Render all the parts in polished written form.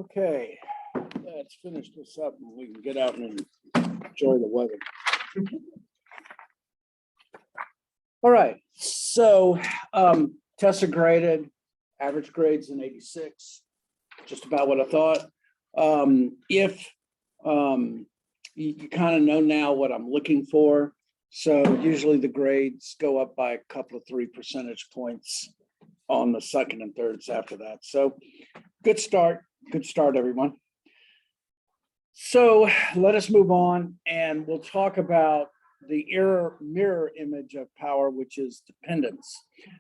Okay, let's finish this up and we can get out and enjoy the weather. All right, so tests are graded, average grade's an 86, just about what I thought. If you kind of know now what I'm looking for, so usually the grades go up by a couple of 3 percentage points on the second and thirds after that. So good start, everyone. So let us move on and we'll talk about the mirror image of power, which is dependence.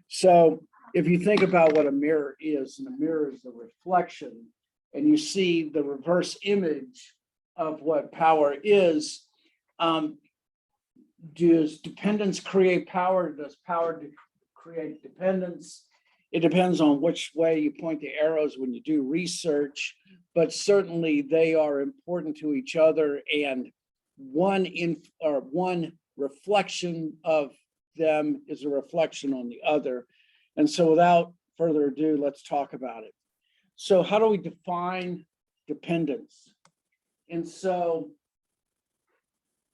So if you think about what a mirror is, and a mirror is a reflection, and you see the reverse image of what power is, does dependence create power? Does power create dependence? It depends on which way you point the arrows when you do research, but certainly they are important to each other, and one reflection of them is a reflection on the other. And so without further ado, let's talk about it. So how do we define dependence? And so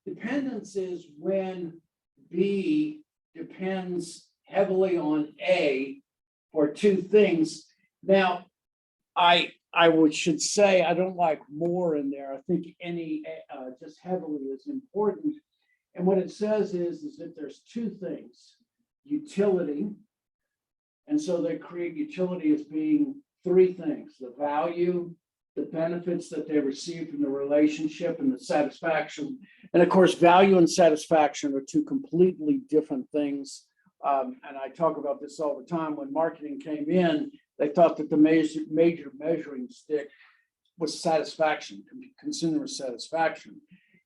dependence is when B depends heavily on A for two things. Now, I should say I don't like more in there. I think any just heavily is important. And what it says is that there's two things: utility. And so they create utility as being three things: the value, the benefits that they receive from the relationship, and the satisfaction. And of course, value and satisfaction are two completely different things. And I talk about this all the time. When marketing came in, they thought that the major measuring stick was satisfaction, consumer satisfaction.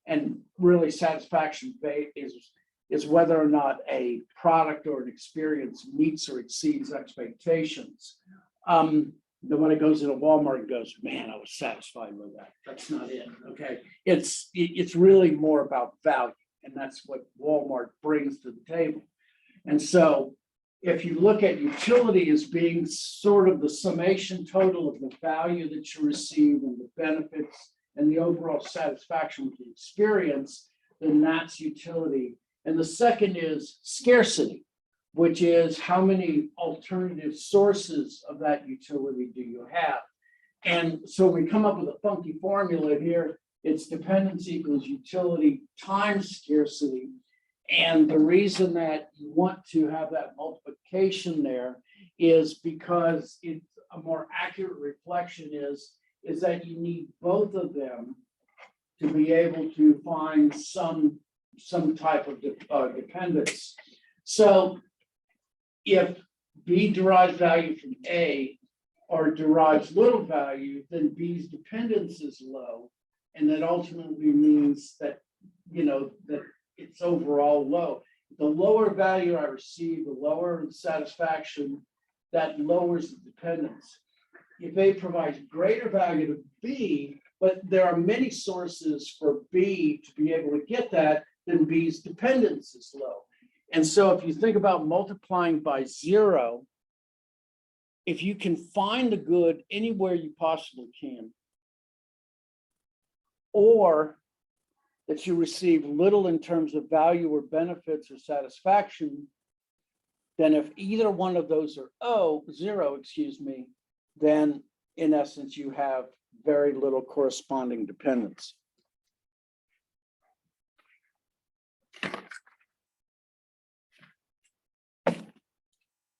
And really satisfaction is whether or not a product or an experience meets or exceeds expectations. Nobody goes into Walmart and goes, man, I was satisfied with that. That's not it, okay? It's really more about value, and that's what Walmart brings to the table. And so if you look at utility as being sort of the summation total of the value that you receive and the benefits and the overall satisfaction with the experience, then that's utility. And the second is scarcity, which is how many alternative sources of that utility do you have? And so we come up with a funky formula here. It's dependence equals utility times scarcity. And the reason that you want to have that multiplication there is because it's a more accurate reflection is that you need both of them to be able to find some type of dependence. So if B derives value from A or derives little value, then B's dependence is low. And that ultimately means that, that it's overall low. The lower value I receive, the lower satisfaction, that lowers the dependence. If A provides greater value to B, but there are many sources for B to be able to get that, then B's dependence is low. And so if you think about multiplying by 0, if you can find the good anywhere you possibly can, or that you receive little in terms of value or benefits or satisfaction, then if either one of those are zero, then in essence, you have very little corresponding dependence.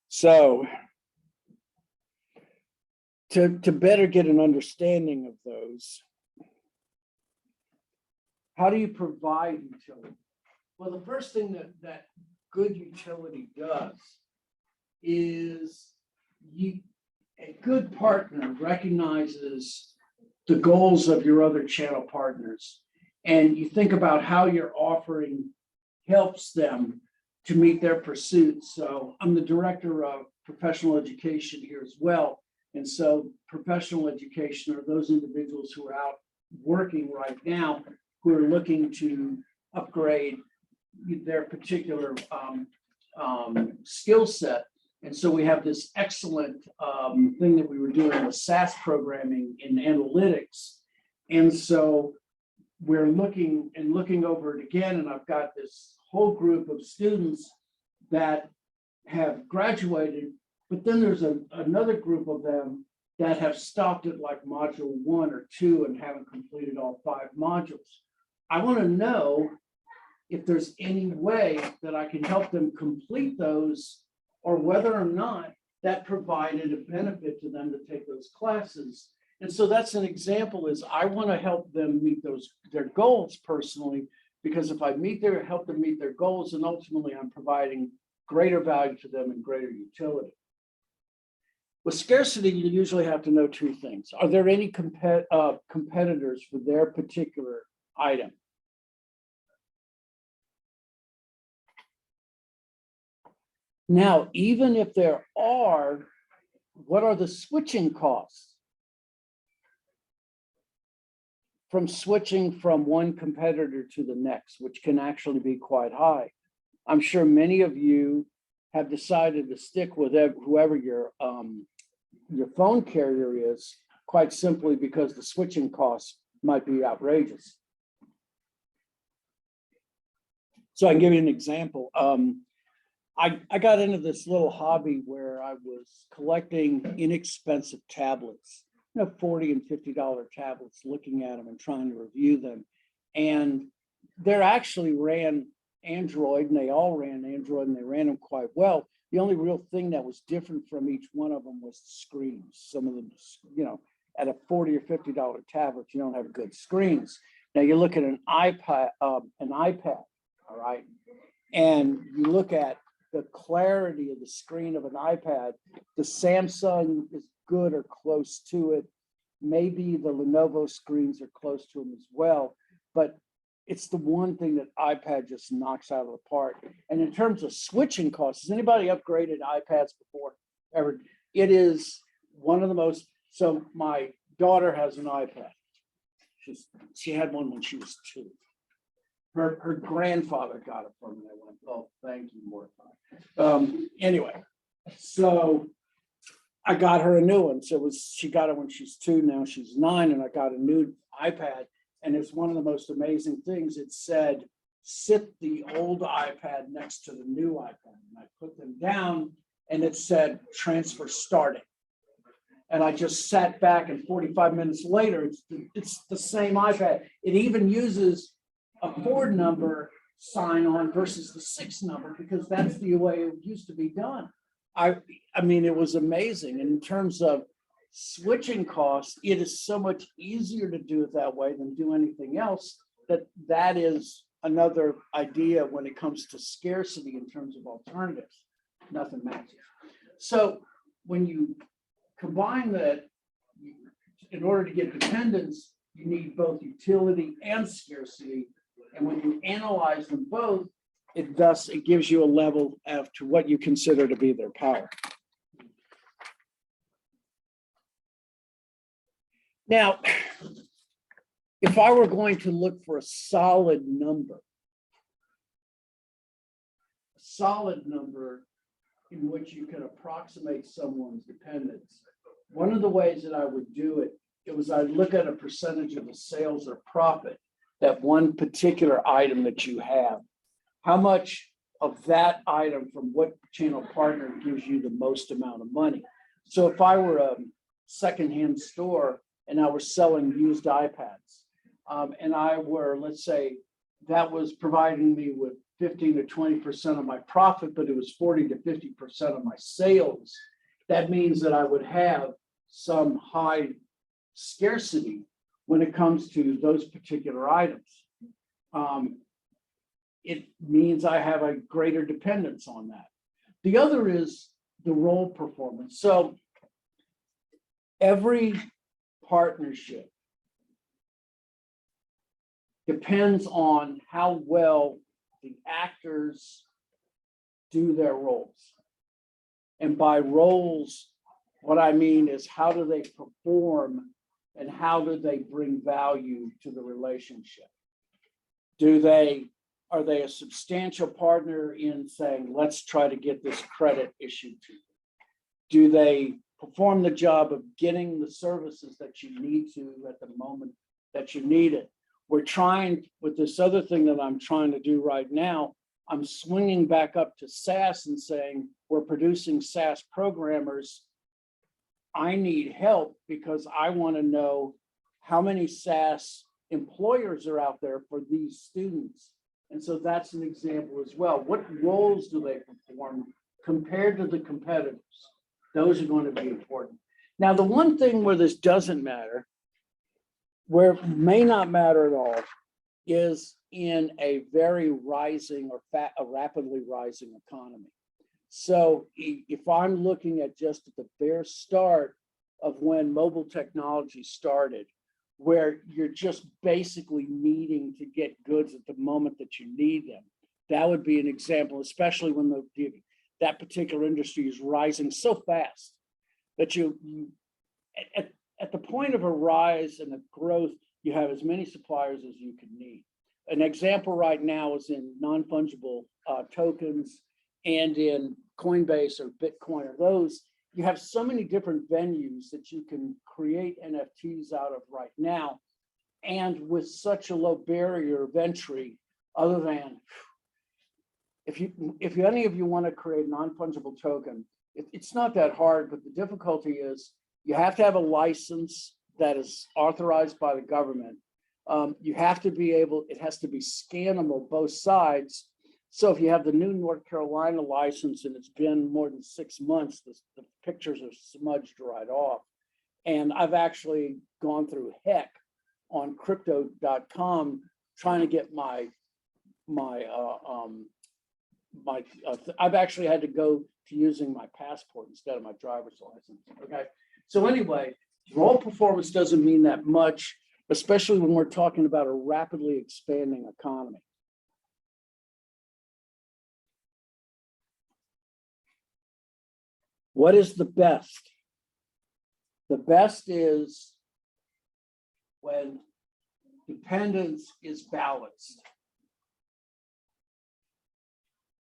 So to better get an understanding of those, how do you provide utility? Well, the first thing that good utility does is a good partner recognizes the goals of your other channel partners, and you think about how your offering helps them to meet their pursuits. So I'm the director of professional education here as well. And so professional education are those individuals who are out working right now, who are looking to upgrade their particular skill set. And so we have this excellent thing that we were doing with SAS programming in analytics. And so we're looking over it again, and I've got this whole group of students that have graduated, but then there's another group of them that have stopped at like module 1 or 2 and haven't completed all 5 modules. I want to know if there's any way that I can help them complete those, or whether or not that provided a benefit to them to take those classes. And so that's an example, is I want to help them meet their goals personally, because if I help them meet their goals, and ultimately I'm providing greater value to them and greater utility. With scarcity, you usually have to know 2 things. Are there any competitors for their particular item? Now, even if there are, what are the switching costs from switching from one competitor to the next, which can actually be quite high? I'm sure many of you have decided to stick with whoever your phone carrier is, quite simply because the switching costs might be outrageous. So I can give you an example. I got into this little hobby where I was collecting inexpensive tablets, $40 and $50 tablets, looking at them and trying to review them. And they're actually ran Android, and they all ran Android, and they ran them quite well. The only real thing that was different from each one of them was the screens. Some of them, at a $40 or $50 tablet, you don't have good screens. Now you look at an iPad, all right, and you look at the clarity of the screen of an iPad. The Samsung is good or close to it. Maybe the Lenovo screens are close to them as well, but it's the one thing that iPad just knocks out of the park. And in terms of switching costs, has anybody upgraded iPads before? Ever? It is one of the most, so my daughter has an iPad. She had one when she was 2. Her grandfather got it from me. I went, oh, thank you, Mordecai. Anyway, so I got her a new one. So she got it when she's 2, now she's 9, and I got a new iPad. And it's one of the most amazing things. It said, sit the old iPad next to the new iPad. And I put them down, and it said, transfer starting. And I just sat back, and 45 minutes later, it's the same iPad. It even uses a 4 number sign on versus the 6 number, because that's the way it used to be done. I mean, it was amazing. And in terms of switching costs, it is so much easier to do it that way than do anything else. That is another idea when it comes to scarcity in terms of alternatives. Nothing matches. So when you combine that, in order to get dependence, you need both utility and scarcity. And when you analyze them both, it gives you a level of to what you consider to be their power. Now, if I were going to look for a solid number in which you can approximate someone's dependence, one of the ways that I would do it, I'd look at a percentage of the sales or profit, that one particular item that you have. How much of that item from what channel partner gives you the most amount of money? So if I were a secondhand store and I was selling used iPads, and I were, let's say, that was providing me with 15 to 20% of my profit, but it was 40 to 50% of my sales, that means that I would have some high scarcity when it comes to those particular items. It means I have a greater dependence on that. The other is the role performance. So every partnership depends on how well the actors do their roles. And by roles, what I mean is, how do they perform and how do they bring value to the relationship? Do they Are they a substantial partner in saying, let's try to get this credit issued to you? Do they perform the job of getting the services that you need to at the moment that you need it? We're trying, with this other thing that I'm trying to do right now, I'm swinging back up to SaaS and saying, we're producing SaaS programmers. I need help because I want to know how many SaaS employers are out there for these students. And so that's an example as well. What roles do they perform compared to the competitors? Those are going to be important. Now, the one thing where this doesn't matter, where it may not matter at all, is in a very rising or a rapidly rising economy. So if I'm looking at just at the bare start of when mobile technology started, where you're just basically needing to get goods at the moment that you need them, that would be an example, especially when that particular industry is rising so fast that you at the point of a rise and a growth, you have as many suppliers as you can need. An example right now is in non-fungible tokens and in Coinbase or Bitcoin or those. You have so many different venues that you can create NFTs out of right now. And with such a low barrier of entry, other than if any of you want to create a non-fungible token, it's not that hard, but the difficulty is you have to have a license that is authorized by the government. You have to be able, it has to be scannable both sides. So if you have the new North Carolina license and it's been more than 6 months, the pictures are smudged right off. And I've actually gone through heck on crypto.com trying to get I've actually had to go to using my passport instead of my driver's license. Okay. So anyway, role performance doesn't mean that much, especially when we're talking about a rapidly expanding economy. What is the best? The best is when dependence is balanced.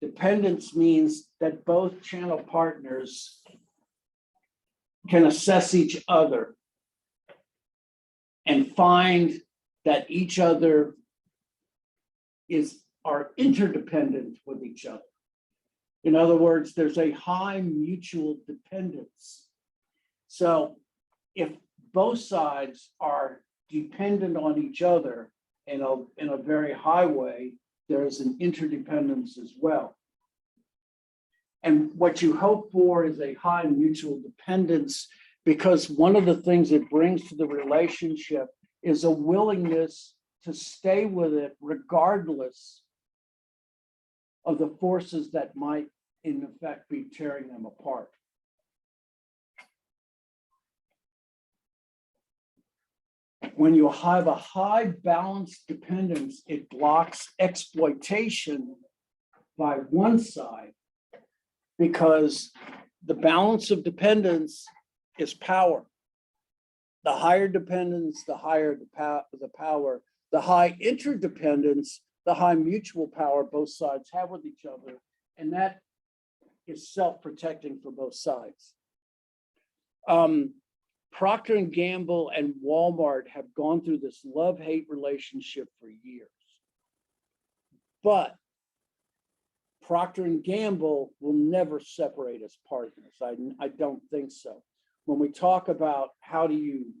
Dependence means that both channel partners can assess each other and find that each other are interdependent with each other. In other words, there's a high mutual dependence. So if both sides are dependent on each other in a very high way, there is an interdependence as well. And what you hope for is a high mutual dependence, because one of the things it brings to the relationship is a willingness to stay with it regardless of the forces that might, in effect, be tearing them apart. When you have a high balanced dependence, it blocks exploitation by one side, because the balance of dependence is power. The higher dependence, the higher the power. The high interdependence, the high mutual power both sides have with each other, and that is self-protecting for both sides. Procter & Gamble and Walmart have gone through this love-hate relationship for years. But Procter & Gamble will never separate as partners. I don't think so. When we talk about how do you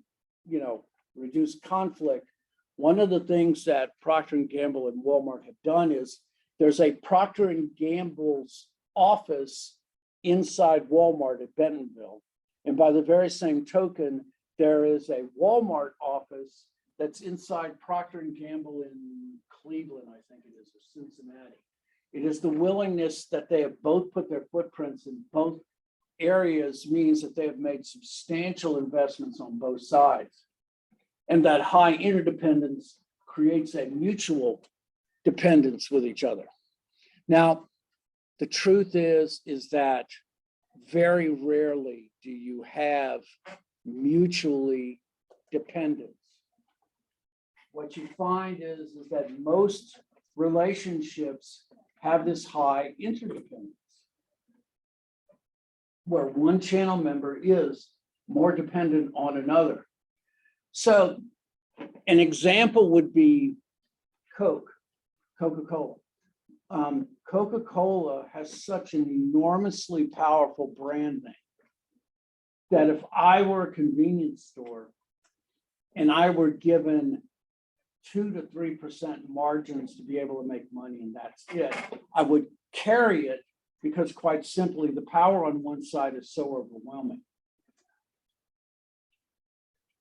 reduce conflict, one of the things that Procter & Gamble and Walmart have done is there's a Procter & Gamble's office inside Walmart at Bentonville. And by the very same token, there is a Walmart office that's inside Procter & Gamble in Cleveland, I think it is, or Cincinnati. It is the willingness that they have both put their footprints in both areas means that they have made substantial investments on both sides. And that high interdependence creates a mutual dependence with each other. Now, the truth is that very rarely do you have mutually dependence. What you find is that most relationships have this high interdependence, where one channel member is more dependent on another. So an example would be Coca-Cola. Coca-Cola has such an enormously powerful brand name that if I were a convenience store and I were given 2 to 3% margins to be able to make money, and that's it, I would carry it because quite simply, the power on one side is so overwhelming.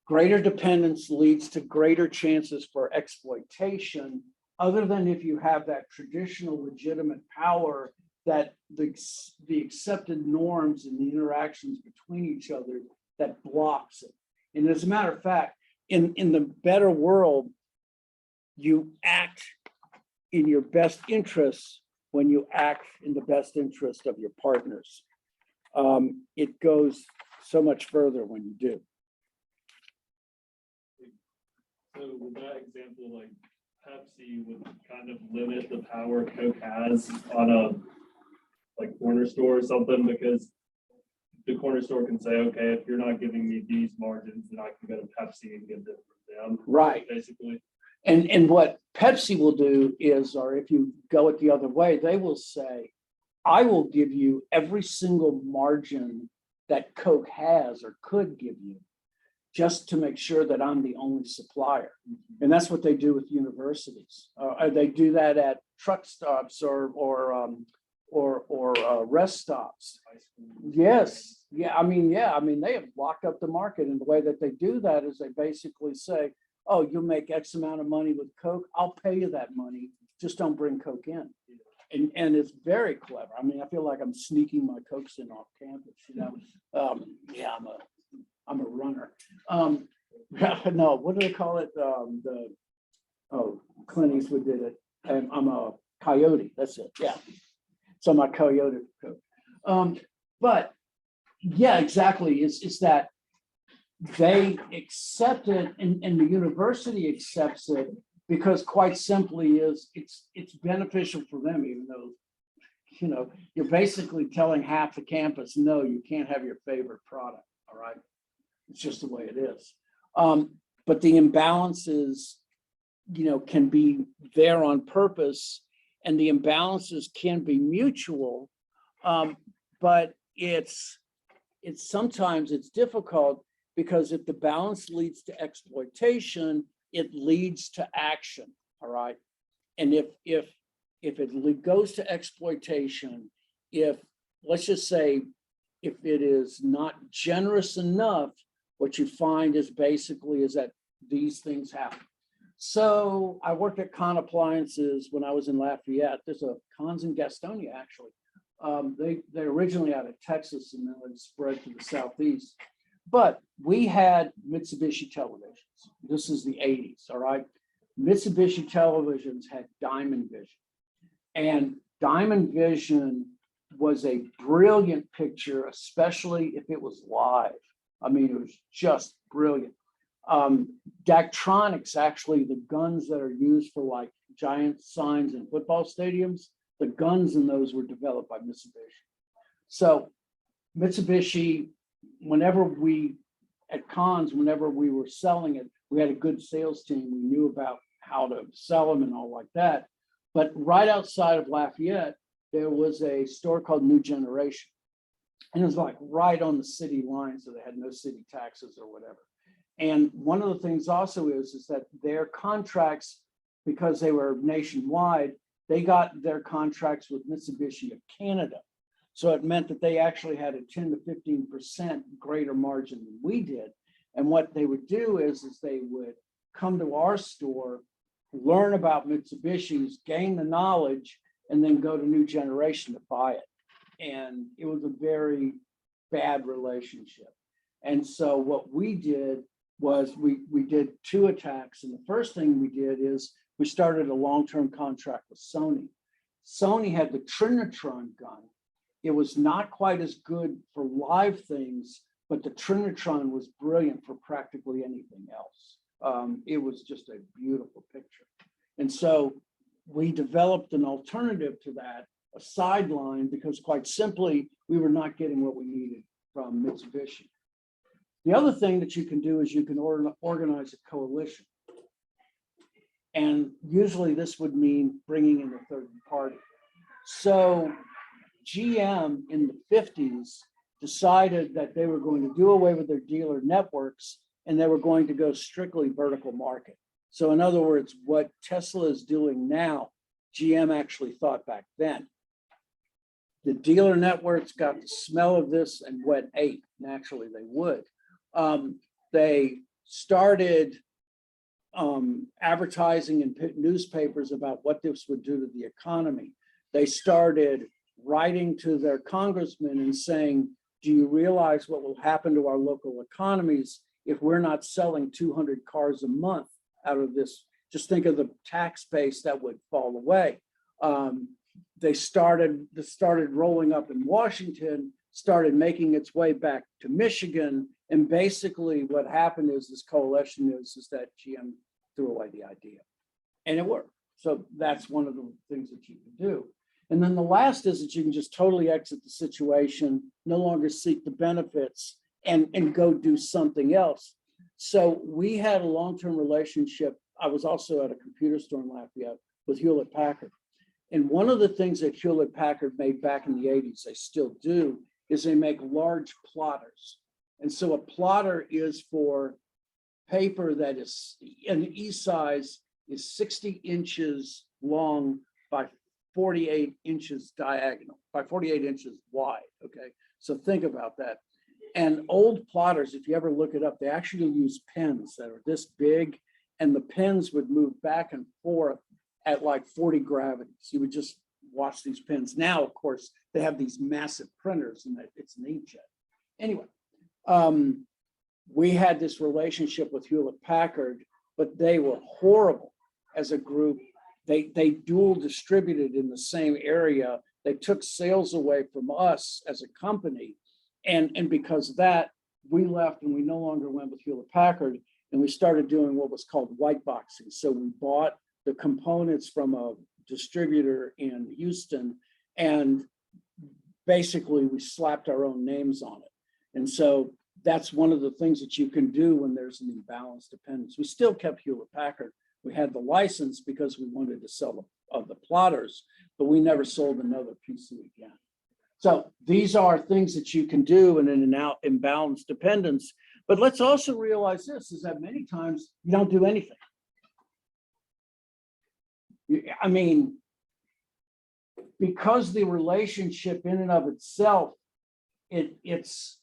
Greater dependence leads to greater chances for exploitation, other than if you have that traditional legitimate power that the accepted norms and the interactions between each other that blocks it. And as a matter of fact, in the better world, you act in your best interests when you act in the best interest of your partners. It goes so much further when you do. So with that example, like Pepsi would kind of limit the power Coke has on a like corner store or something, because the corner store can say, okay, if you're not giving me these margins, then I can go to Pepsi and get them from them. Right. Basically. And what Pepsi will do is, or if you go it the other way, they will say, I will give you every single margin that Coke has or could give you, just to make sure that I'm the only supplier. And that's what they do with universities. They do that at truck stops or rest stops. Yes, yeah, I mean, they have locked up the market, and the way that they do that is they basically say, oh, you'll make X amount of money with Coke, I'll pay you that money, just don't bring Coke in. And it's very clever. I mean, I feel like I'm sneaking my Cokes in off campus, you know. Yeah, I'm a runner. No, what do they call it? Clint Eastwood did it. And I'm a coyote. That's it. Yeah. So my coyote Coke. But yeah, exactly. It's that they accept it, and the university accepts it because quite simply it's beneficial for them, even though, you know, you're basically telling half the campus, no, you can't have your favorite product. All right. It's just the way it is. But the imbalances, you know, can be there on purpose, and the imbalances can be mutual. But it's sometimes it's difficult, because if the balance leads to exploitation, it leads to action. All right. And if it goes to exploitation, let's just say, if it is not generous enough, what you find is basically is that these things happen. So I worked at Con Appliances when I was in Lafayette. There's a Cons in Gastonia, actually. They originally out of Texas, and then it spread to the Southeast. But we had Mitsubishi televisions. This is the 80s, all right? Mitsubishi televisions had Diamond Vision. And Diamond Vision was a brilliant picture, especially if it was live. I mean, it was just brilliant. Daktronics, actually, the guns that are used for like giant signs in football stadiums, the guns in those were developed by Mitsubishi. So Mitsubishi, whenever we were selling it, we had a good sales team. We knew about how to sell them and all like that. But right outside of Lafayette, there was a store called New Generation. And it was like right on the city line, so they had no city taxes or whatever. And one of the things also is that their contracts, because they were nationwide, they got their contracts with Mitsubishi of Canada. So it meant that they actually had a 10 to 15% greater margin than we did. And what they would do is they would come to our store, learn about Mitsubishi's, gain the knowledge, and then go to New Generation to buy it. And it was a very bad relationship. And so what we did was we did 2 attacks. And the first thing we did is we started a long-term contract with Sony. Sony had the Trinitron gun. It was not quite as good for live things, but the Trinitron was brilliant for practically anything else. It was just a beautiful picture. And so we developed an alternative to that, a sideline, because quite simply, we were not getting what we needed from Mitsubishi. The other thing that you can do is you can organize a coalition. And usually this would mean bringing in a third party. So GM in the 50s decided that they were going to do away with their dealer networks and they were going to go strictly vertical market. So in other words, what Tesla is doing now, GM actually thought back then. The dealer networks got the smell of this and went ape. Naturally, they would. They started advertising in newspapers about what this would do to the economy. They started writing to their congressmen and saying, do you realize what will happen to our local economies if we're not selling 200 cars a month out of this? Just think of the tax base that would fall away. They started rolling up in Washington, started making its way back to Michigan. And basically what happened is this coalition is that GM threw away the idea and it worked. So that's one of the things that you can do. And then the last is that you can just totally exit the situation, no longer seek the benefits and go do something else. So we had a long-term relationship. I was also at a computer store in Lafayette with Hewlett Packard. And one of the things that Hewlett Packard made back in the 80s, they still do, is they make large plotters. And so a plotter is for paper that is an E size is 60 inches long by 48 inches diagonal, by 48 inches wide, okay? So think about that. And old plotters, if you ever look it up, they actually use pens that are this big, and the pens would move back and forth at like 40 gravities. You would just watch these pens. Now, of course, they have these massive printers and it's an inkjet. Anyway, we had this relationship with Hewlett Packard, but they were horrible as a group. They dual distributed in the same area. They took sales away from us as a company. And because of that, we left and we no longer went with Hewlett Packard and we started doing what was called white boxing. So we bought the components from a distributor in Houston and basically we slapped our own names on it. And so that's one of the things that you can do when there's an imbalanced dependence. We still kept Hewlett Packard. We had the license because we wanted to sell the plotters, but we never sold another PC again. So these are things that you can do in an imbalanced dependence. But let's also realize this, is that many times you don't do anything. I mean, because the relationship in and of itself, it's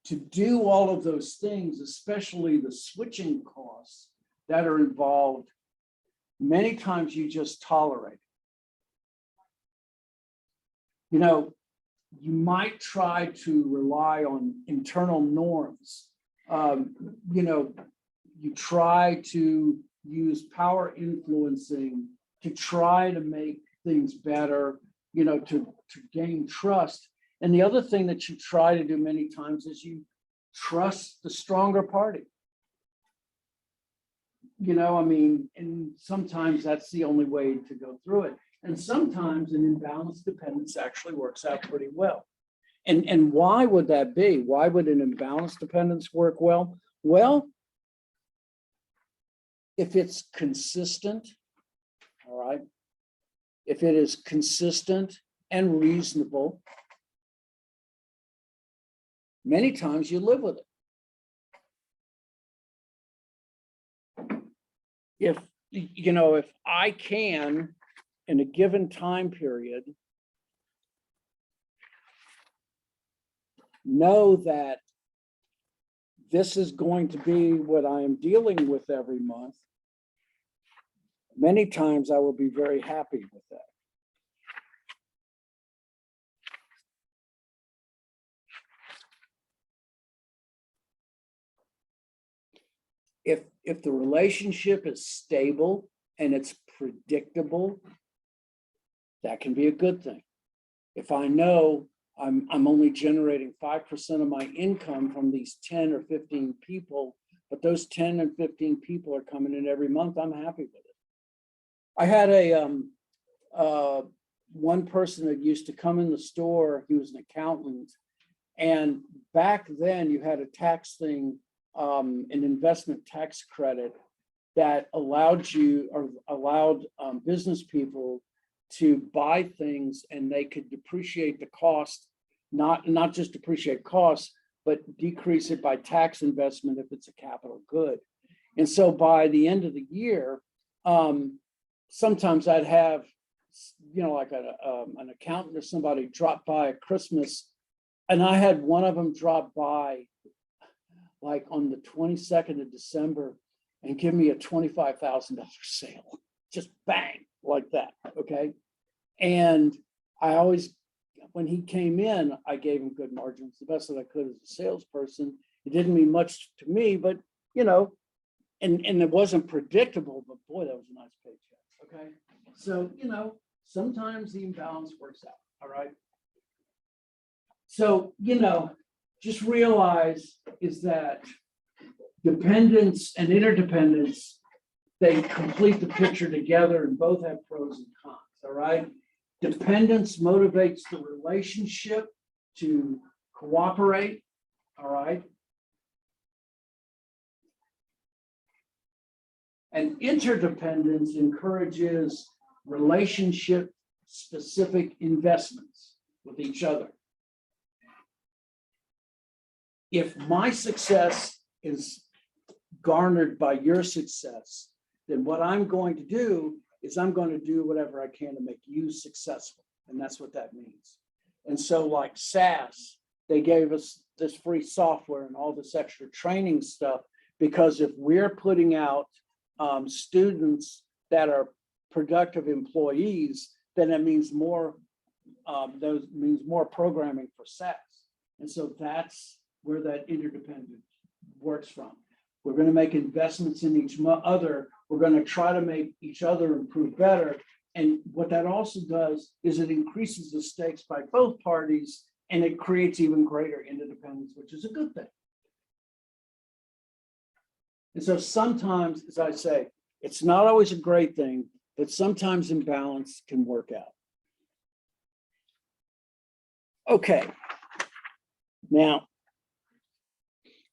to do all of those things, especially the switching costs that are involved, many times you just tolerate it. You know, you might try to rely on internal norms. You know, you try to use power influencing to try to make things better, you know, to gain trust. And the other thing that you try to do many times is you trust the stronger party. You know, I mean, and sometimes that's the only way to go through it. And sometimes an imbalanced dependence actually works out pretty well. And why would that be? Why would an imbalanced dependence work well? Well, if it's consistent, all right, if it is consistent and reasonable, many times you live with it. If, you know, if I can, in a given time period, know that this is going to be what I am dealing with every month, many times I will be very happy with that. If the relationship is stable and it's predictable, that can be a good thing. If I know I'm only generating 5% of my income from these 10 or 15 people, but those 10 and 15 people are coming in every month, I'm happy with it. I had a one person that used to come in the store. He was an accountant, and back then you had a tax thing, an investment tax credit that allowed business people to buy things, and they could depreciate the cost, not just depreciate costs, but decrease it by tax investment if it's a capital good. And so by the end of the year, sometimes I'd have, like an accountant or somebody drop by at Christmas, and I had one of them drop by like on the 22nd of December and give me a $25,000 sale, just bang, like that, okay? And I always, when he came in, I gave him good margins, the best that I could as a salesperson. It didn't mean much to me, but, and it wasn't predictable, but boy, that was a nice paycheck, okay? So, sometimes the imbalance works out, all right? So, just realize is that dependence and interdependence, they complete the picture together and both have pros and cons, all right? Dependence motivates the relationship to cooperate, all right? And interdependence encourages relationship-specific investments with each other. If my success is garnered by your success, then what I'm going to do is I'm going to do whatever I can to make you successful. And that's what that means. And so like SAS, they gave us this free software and all this extra training stuff, because if we're putting out students that are productive employees, then it means more, more programming for SAS. And so that's where that interdependence works from. We're going to make investments in each other. We're going to try to make each other improve better. And what that also does is it increases the stakes by both parties, and it creates even greater interdependence, which is a good thing. And so sometimes, as I say, it's not always a great thing, but sometimes imbalance can work out. Okay. Now,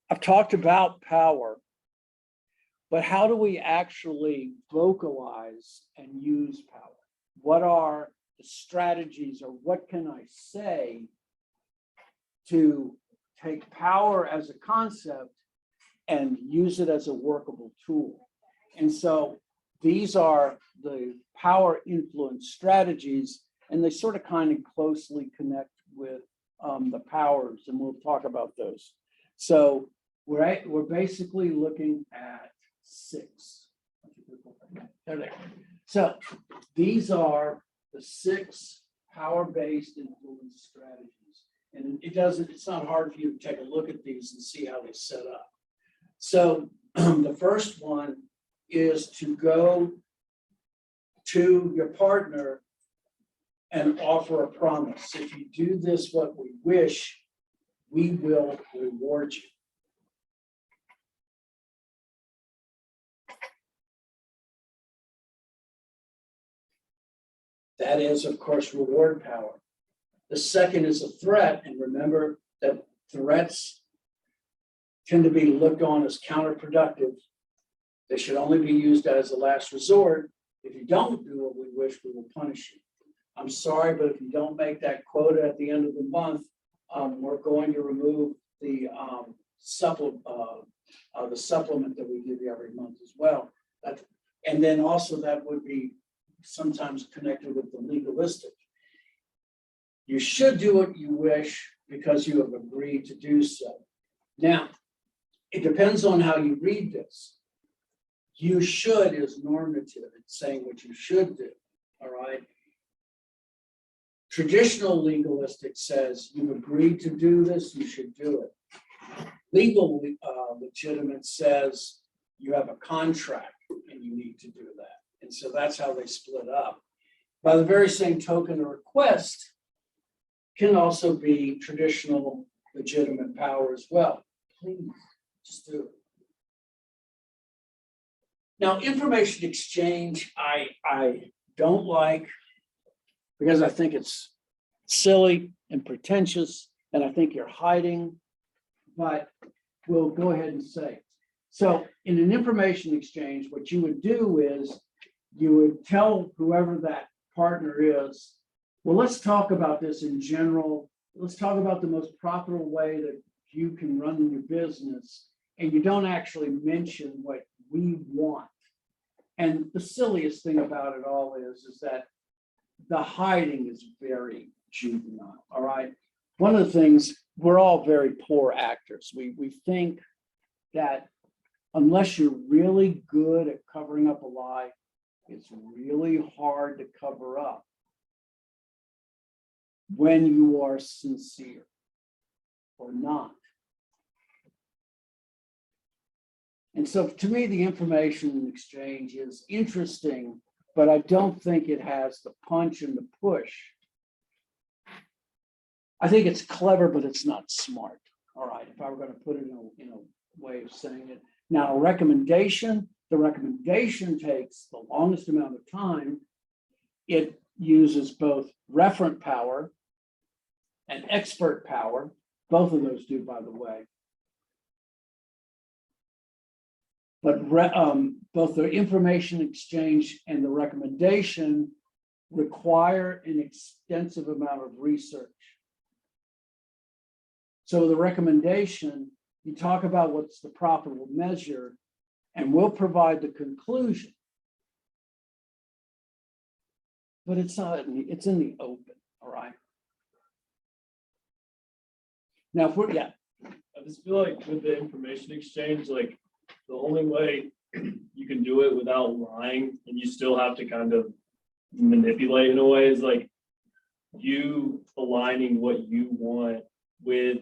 I've talked about power, but how do we actually vocalize and use power? What are the strategies, or what can I say to take power as a concept and use it as a workable tool? And so these are the power influence strategies, and they sort of kind of closely connect with the powers, and we'll talk about those. So we're basically looking at 6. There they are. So these are the 6 power-based influence strategies. And it's not hard for you to take a look at these and see how they set up. So the first one is to go to your partner and offer a promise. If you do this, what we wish, we will reward you. That is, of course, reward power. The second is a threat, and remember that threats tend to be looked on as counterproductive. They should only be used as a last resort. If you don't do what we wish, we will punish you. I'm sorry, but if you don't make that quota at the end of the month, we're going to remove the supplement that we give you every month as well. And then also that would be sometimes connected with the legalistic. You should do what you wish because you have agreed to do so. Now, it depends on how you read this. You should is normative. It's saying what you should do, all right? Traditional legalistic says you've agreed to do this, you should do it. Legal legitimate says you have a contract and you need to do that. And so that's how they split up. By the very same token, a request can also be traditional legitimate power as well. Please, just do it. Now, information exchange, I don't like because I think it's silly and pretentious, and I think you're hiding, but we'll go ahead and say. So in an information exchange, what you would do is you would tell whoever that partner is, well, let's talk about this in general. Let's talk about the most profitable way that you can run your business. And you don't actually mention what we want. And the silliest thing about it all is that the hiding is very juvenile, all right? One of the things, we're all very poor actors. We think that unless you're really good at covering up a lie, it's really hard to cover up when you are sincere or not. And so to me, the information exchange is interesting, but I don't think it has the punch and the push. I think it's clever, but it's not smart. All right, if I were going to put it in a way of saying it. Now, the recommendation takes the longest amount of time. It uses both referent power and expert power. Both of those do, by the way. But both the information exchange and the recommendation require an extensive amount of research. So the recommendation, you talk about what's the profitable measure, and we'll provide the conclusion. But it's not, it's in the open, all right? Now, if we're, yeah. I just feel like with the information exchange, like the only way you can do it without lying and you still have to kind of manipulate in a way is like you aligning what you want with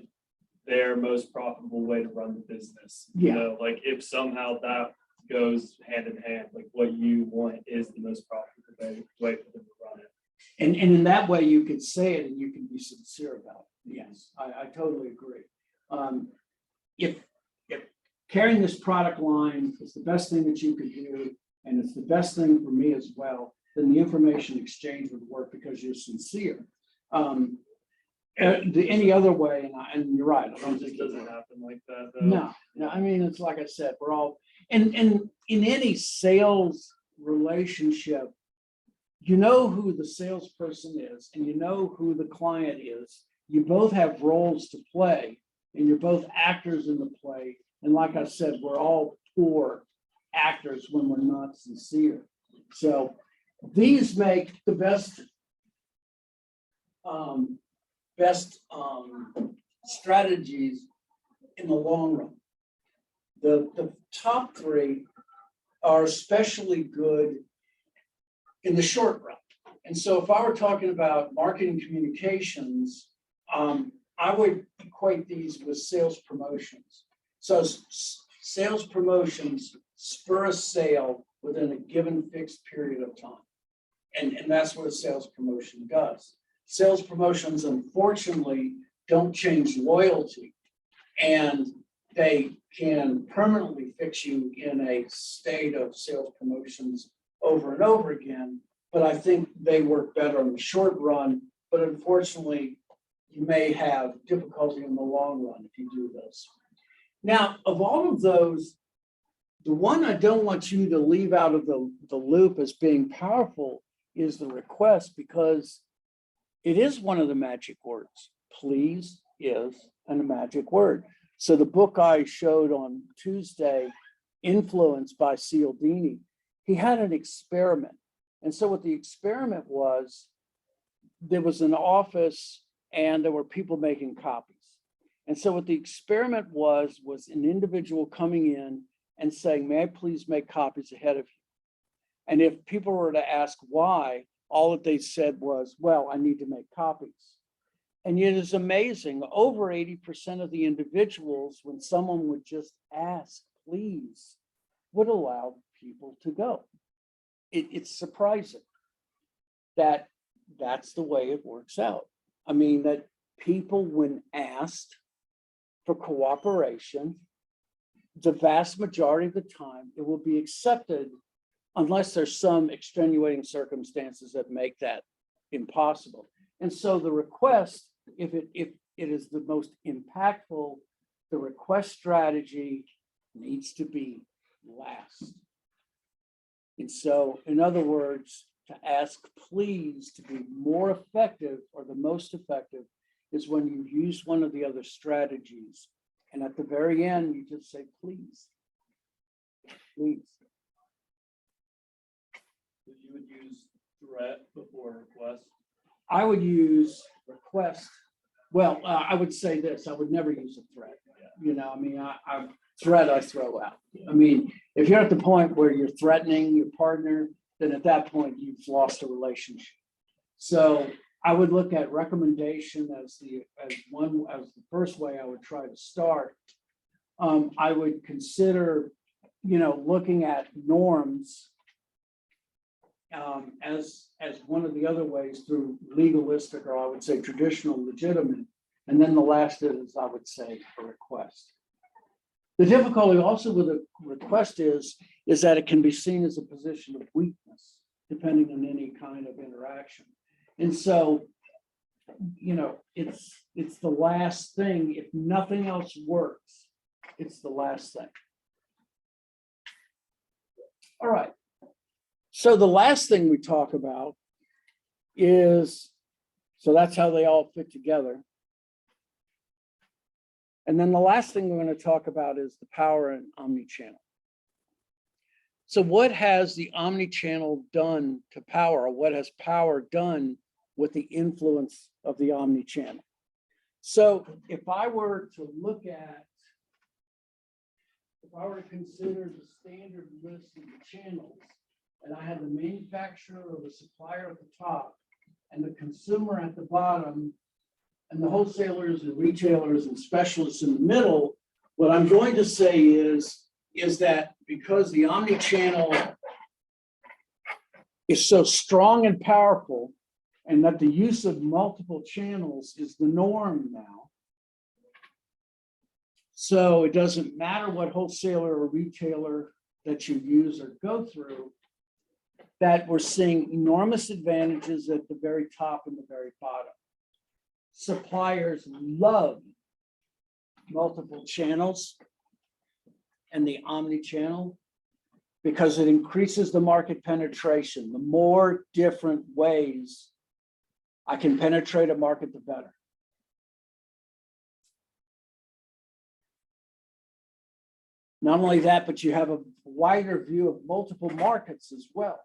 their most profitable way to run the business. Yeah. You know, like if somehow that goes hand in hand, like what you want is the most profitable way for them to run it. And in that way, you could say it and you can be sincere about it. Yes, I totally agree. If carrying this product line is the best thing that you could do, and it's the best thing for me as well, then the information exchange would work because you're sincere. Any other way, and you're right, I don't It think just doesn't happen like that though. No, I mean, it's like I said, we're all, and in any sales relationship, you know who the salesperson is and you know who the client is. You both have roles to play and you're both actors in the play. And like I said, we're all poor actors when we're not sincere. So these make the best strategies in the long run. The top three are especially good in the short run. And so if I were talking about marketing communications, I would equate these with sales promotions. So sales promotions spur a sale within a given fixed period of time. And that's what a sales promotion does. Sales promotions, unfortunately, don't change loyalty, and they can permanently fix you in a state of sales promotions over and over again. But I think they work better in the short run, but unfortunately, you may have difficulty in the long run if you do this. Now, of all of those, the one I don't want you to leave out of the loop as being powerful is the request, because it is one of the magic words. Please is a magic word. So the book I showed on Tuesday, Influenced by Cialdini, he had an experiment. And so what the experiment was, there was an office and there were people making copies. And so what the experiment was an individual coming in and saying, may I please make copies ahead of you? And if people were to ask why, all that they said was, well, I need to make copies. And it is amazing, over 80% of the individuals, when someone would just ask, please, would allow people to go. It's surprising that that's the way it works out. I mean, that people, when asked for cooperation, the vast majority of the time, it will be accepted unless there's some extenuating circumstances that make that impossible. And so the request, if it is the most impactful, the request strategy needs to be last. And so, in other words, to ask please to be more effective or the most effective is when you use one of the other strategies. And at the very end, you just say, please, please. So you would use threat before request. I would use request. Well, I would say this, I would never use a threat. You know, I mean, I threat I throw out. I mean, if you're at the point where you're threatening your partner, then at that point you've lost a relationship. So I would look at recommendation as the first way I would try to start. I would consider, looking at norms as one of the other ways through legalistic, or I would say traditional, legitimate. And then the last is, I would say, a request. The difficulty also with a request is that it can be seen as a position of weakness, depending on any kind of interaction. And so, it's the last thing. If nothing else works, it's the last thing. All right. So the last thing we talk about is, so that's how they all fit together. And then the last thing we're going to talk about is the power and omnichannel. So what has the omnichannel done to power, or what has power done with the influence of the omnichannel? So if I were to consider the standard list of the channels, and I had the manufacturer or the supplier at the top and the consumer at the bottom, and the wholesalers and retailers and specialists in the middle, what I'm going to say is that because the omnichannel is so strong and powerful, and that the use of multiple channels is the norm now, so it doesn't matter what wholesaler or retailer that you use or go through, that we're seeing enormous advantages at the very top and the very bottom. Suppliers love multiple channels and the omni-channel because it increases the market penetration. The more different ways I can penetrate a market, the better. Not only that, but you have a wider view of multiple markets as well.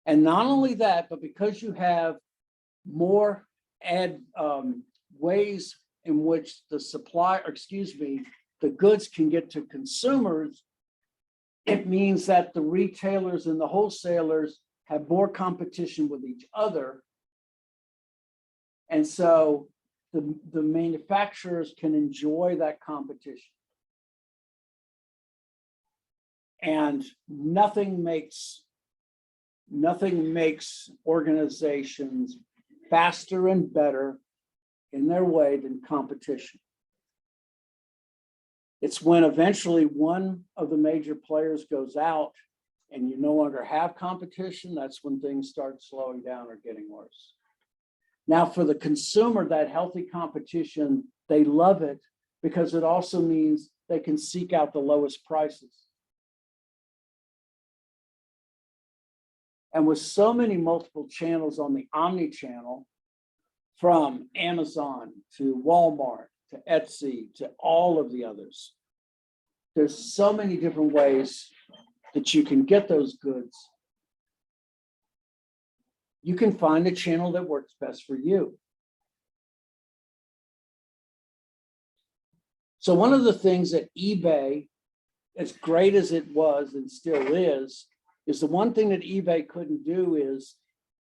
And not only that, but because you have more ways in which the goods can get to consumers, it means that the retailers and the wholesalers have more competition with each other. And so the manufacturers can enjoy that competition. And nothing makes organizations faster and better in their way than competition. It's when eventually one of the major players goes out and you no longer have competition, that's when things start slowing down or getting worse. Now, for the consumer, that healthy competition, they love it because it also means they can seek out the lowest prices. And with so many multiple channels on the omni-channel, from Amazon to Walmart to Etsy to all of the others, there's so many different ways that you can get those goods. You can find a channel that works best for you. So one of the things that eBay, as great as it was and still is the one thing that eBay couldn't do is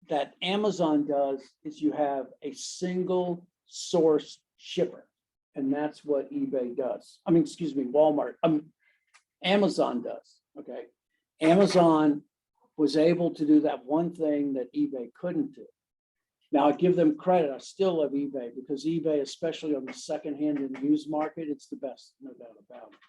that Amazon does is you have a single source shipper. And that's what eBay does. Walmart, Amazon does, okay? Amazon was able to do that one thing that eBay couldn't do. Now, I give them credit. I still love eBay because eBay, especially on the secondhand and used market, it's the best, no doubt about it.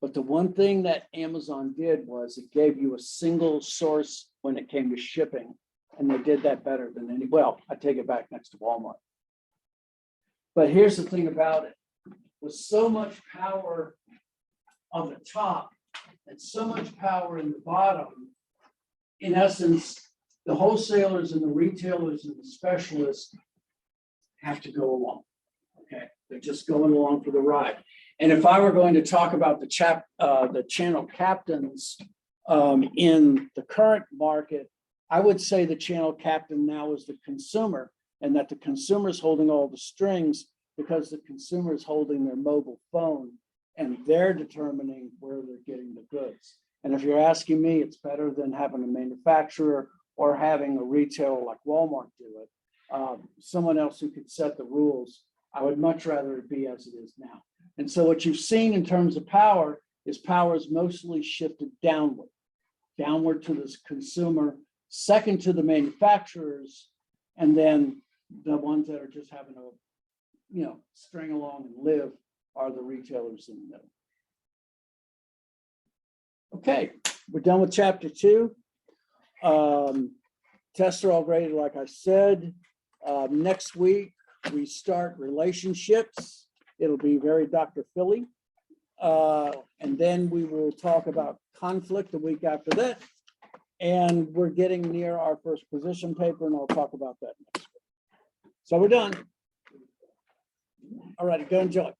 But the one thing that Amazon did was it gave you a single source when it came to shipping. And they did that better than any, well, I take it back next to Walmart. But here's the thing about it. With so much power on the top and so much power in the bottom, in essence, the wholesalers and the retailers and the specialists have to go along. Okay, they're just going along for the ride. And if I were going to talk about the channel captains in the current market, I would say the channel captain now is the consumer, and that the consumer is holding all the strings because the consumer is holding their mobile phone and they're determining where they're getting the goods. And if you're asking me, it's better than having a manufacturer or having a retailer like Walmart do it. Someone else who could set the rules. I would much rather it be as it is now. And so what you've seen in terms of power is mostly shifted downward to this consumer, second to the manufacturers, and then the ones that are just having to, string along and live are the retailers in the middle. Okay, we're done with chapter 2. Tests are all graded, like I said. Next week, we start relationships. It'll be very Dr. Philly. And then we will talk about conflict the week after that. And we're getting near our first position paper, and I'll talk about that next week. So we're done. All righty, go enjoy.